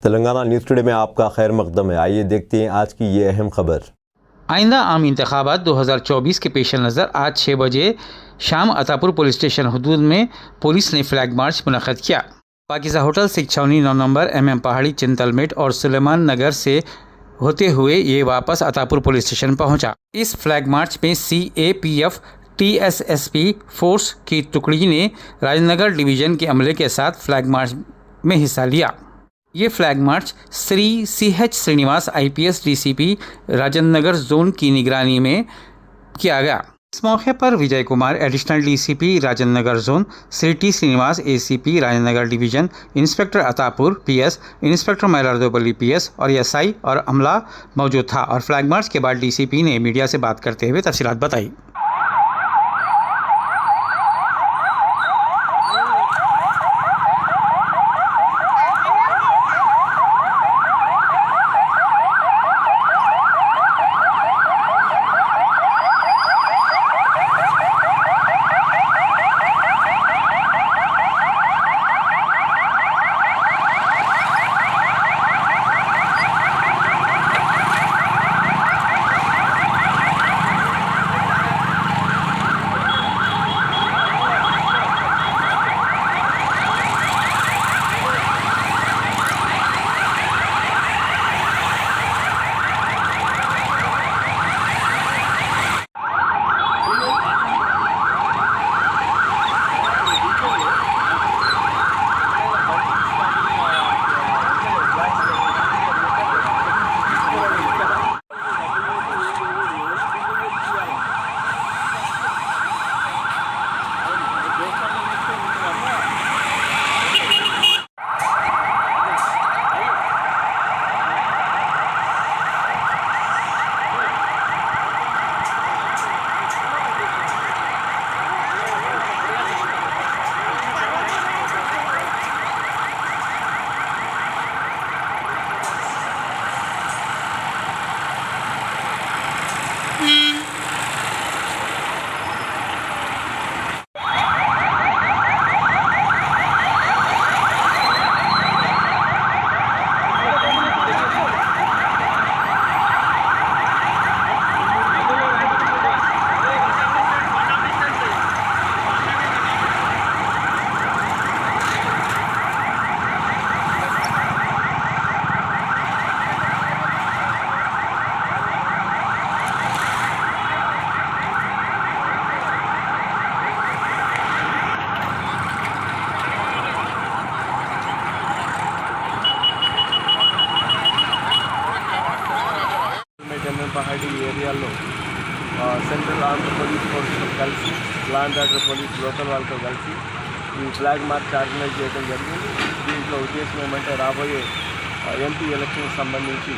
Telangana news today में आपका खैर मकदम है। आइए देखते हैं आज की ये अहम खबर। आइंदा आम इंतखाबात 2024 के पेश नज़र आज 6 बजे शाम अतापुर पुलिस स्टेशन हदूद में पुलिस ने फ्लैग मार्च मुनक़्क़द किया। पाकिज़ा होटल से छावनी 9 नंबर MM पहाड़ी चिंतलमेट और सुलेमान नगर से होते हुए ये वापस अतापुर पुलिस स्टेशन पहुंचा। इस फ्लैग मार्च में CAPF TSSP फोर्स की टुकड़ी ने राजनगर डिवीज़न के अमले के साथ फ्लैग मार्च में हिस्सा लिया। ये flag march Shri CH Srinivas IPS DCP Rajnagar zone की निगरानी में किया गया। इस मौके पर Vijay Kumar additional DCP Rajnagar zone, Shri T Srinivas ACP Rajnagar division, inspector Attapur PS, inspector Mailardevpally PS और SI और अमला मौजूद था। और फ्लैग मार्च के बाद DCP ने मीडिया से बात करते हुए तफसीलात बताई। పహాడి ఏరియాలో సెంట్రల్ ఆంధ్ర పోలీస్ ఫోర్స్తో కలిసి law and order police local వాళ్ళతో కలిసి ఈ ఫ్లాగ్ మార్చ్ ఆర్గనైజ్ చేయడం జరిగింది. దీంట్లో ఉద్దేశం ఏమంటే రాబోయే MP ఎలక్షన్కి సంబంధించి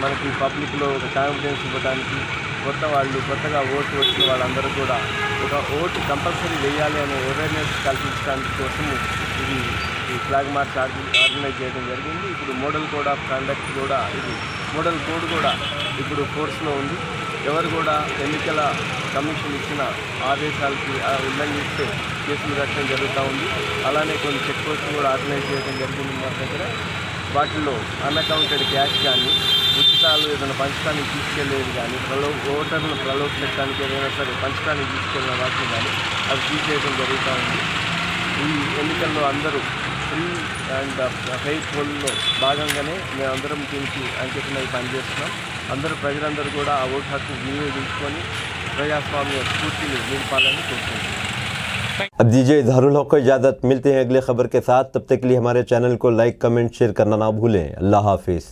మనకి పబ్లిక్లో ఒక కాన్ఫిడెన్స్ ఇవ్వడానికి, కొత్తగా ఓటు వచ్చిన వాళ్ళందరూ కూడా ఒక ఓటు కంపల్సరీ వేయాలి అనే అవేర్నెస్ కల్పించడానికి కోసము ఈ ఫ్లాగ్ మార్చ్ ఆర్గనైజ్ చేయడం జరిగింది. ఇప్పుడు మోడల్ కోడ్ ఆఫ్ కండక్ట్ కూడా మోడల్ కోడ్ కూడా ఇప్పుడు ఫోర్స్లో ఉంది. ఎవరు కూడా ఎన్నికల కమిషన్ ఇచ్చిన ఆదేశాలకి ఉల్లంఘిస్తే కేసులు కట్టడం జరుగుతూ ఉంది. అలానే కొన్ని చెక్ పోస్టులు కూడా ఆర్గనైజ్ చేయడం జరిగింది మా దగ్గర. వాటిల్లో అన్అకౌంటెడ్ క్యాష్ కానీ, ఉచితాలు ఏదైనా పంచడానికి తీసుకెళ్లేది కానీ, ఓటర్లను ప్రలోభపెట్టడానికి ఏదైనా సరే పంచడానికి తీసుకెళ్ళిన వాటిని కానీ అవి తీసేయడం జరుగుతూ ఉంది. ఈ ఎన్నికల్లో అందరూ ఫ్రీ అండ్ ఫెయిర్ పోల్లో భాగంగానే మేమందరం దీనికి అంకితమై పనిచేస్తున్నాం. ప్రజలందరూ కూడా ఆ ఓటు హక్కు వినియోగించుకొని ప్రజాస్వామ్య స్ఫూర్తిని నింపాలని కోరుకుంటున్నాం. अब दीजिए इजहारुल हक को इजाज़त। मिलते हैं अगले खबर के साथ। तब तक के लिए हमारे चैनल को लाइक, कमेंट, शेयर करना ना भूलें। अल्लाह हाफिज़।